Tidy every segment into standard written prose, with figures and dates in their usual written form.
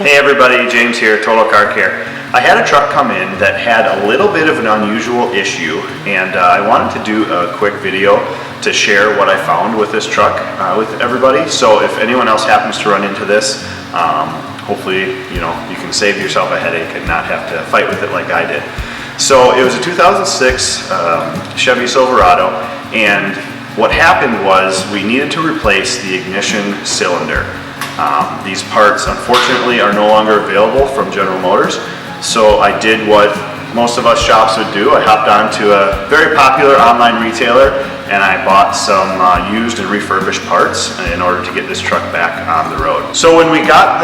Hey everybody, James here, Total Car Care. I had a truck come in that had a little bit of an unusual issue, and I wanted to do a quick video to share what I found with this truck with everybody. So if anyone else happens to run into this, hopefully you can save yourself a headache and not have to fight with it like I did. So it was a 2006 Chevy Silverado, and what happened was we needed to replace the ignition cylinder. These parts unfortunately are no longer available from General Motors, so I did what most of us shops would do. I hopped onto a very popular online retailer and I bought some used and refurbished parts in order to get this truck back on the road. So when we got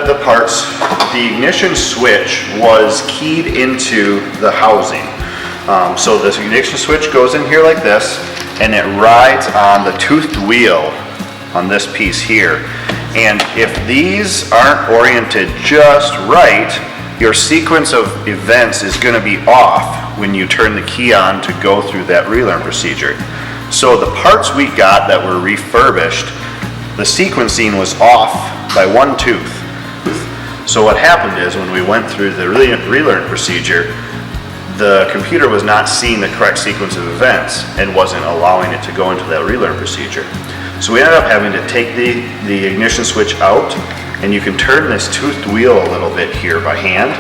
the parts, the ignition switch was keyed into the housing. So this ignition switch goes in here like this, and it rides on the toothed wheel on this piece here. And if these aren't oriented just right, your sequence of events is going to be off when you turn the key on to go through that relearn procedure. So the parts we got that were refurbished, the sequencing was off by one tooth. So what happened is when we went through the relearn procedure, the computer was not seeing the correct sequence of events and wasn't allowing it to go into that relearn procedure. So we ended up having to take the ignition switch out, and you can turn this toothed wheel a little bit here by hand,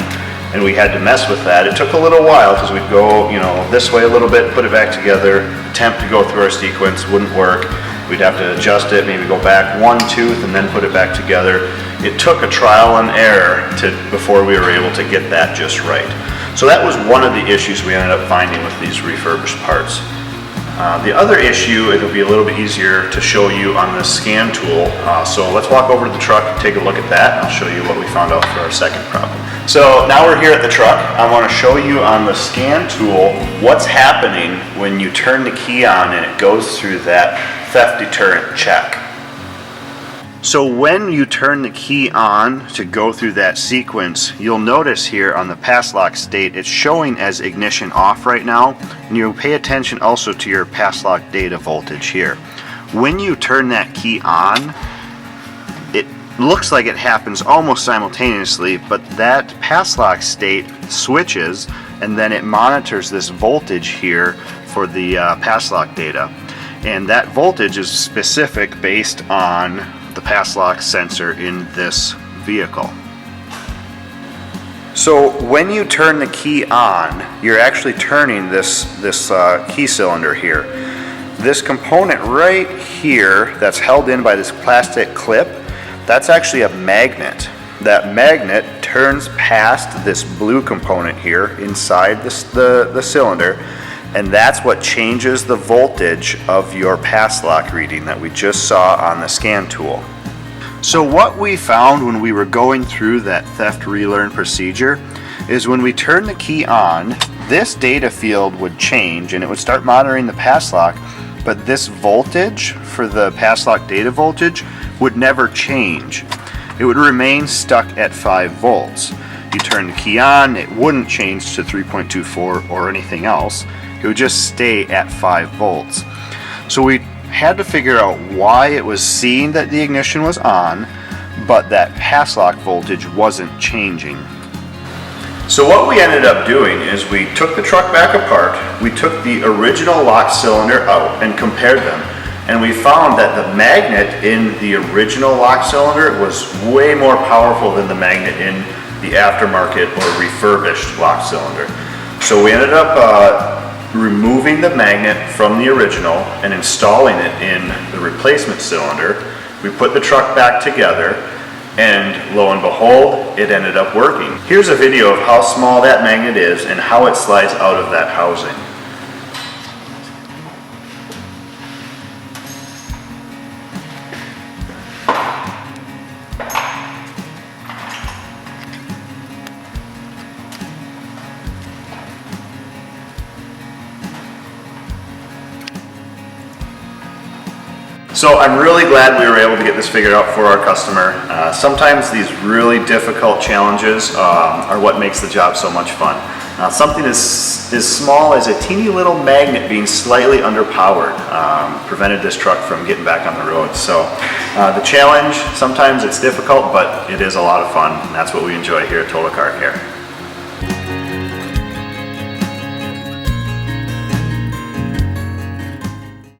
and we had to mess with that. It took a little while because we'd go this way a little bit, put it back together, attempt to go through our sequence, wouldn't work. We'd have to adjust it, maybe go back one tooth and then put it back together. It took a trial and error before we were able to get that just right. So that was one of the issues we ended up finding with these refurbished parts. The other issue, it'll be a little bit easier to show you on the scan tool. So let's walk over to the truck and take a look at that, and I'll show you what we found out for our second problem. So now we're here at the truck. I want to show you on the scan tool what's happening when you turn the key on and it goes through that theft deterrent check. So when you turn the key on to go through that sequence, you'll notice here on the pass lock state, it's showing as ignition off right now, and you'll pay attention also to your pass lock data voltage here. When you turn that key on, it looks like it happens almost simultaneously, but that pass lock state switches and then it monitors this voltage here for the pass lock data. And that voltage is specific based on the pass lock sensor in this vehicle. So when you turn the key on, you're actually turning this key cylinder here. This component right here that's held in by this plastic clip, that's actually a magnet. That magnet turns past this blue component here inside the cylinder, and that's what changes the voltage of your pass lock reading that we just saw on the scan tool. So what we found when we were going through that theft relearn procedure is when we turn the key on, this data field would change and it would start monitoring the pass lock, but this voltage for the pass lock data voltage would never change. It would remain stuck at 5 volts. You turn the key on, it wouldn't change to 3.24 or anything else. It would just stay at 5 volts. So we had to figure out why it was seeing that the ignition was on, but that pass lock voltage wasn't changing. So what we ended up doing is we took the truck back apart, we took the original lock cylinder out and compared them, and we found that the magnet in the original lock cylinder was way more powerful than the magnet in the aftermarket or refurbished lock cylinder. So we ended up removing the magnet from the original and installing it in the replacement cylinder. We put the truck back together, and lo and behold, it ended up working. Here's a video of how small that magnet is and how it slides out of that housing. So I'm really glad we were able to get this figured out for our customer. Sometimes these really difficult challenges are what makes the job so much fun. Something as small as a teeny little magnet being slightly underpowered prevented this truck from getting back on the road. So the challenge, sometimes it's difficult, but it is a lot of fun, and that's what we enjoy here at Total Car Care.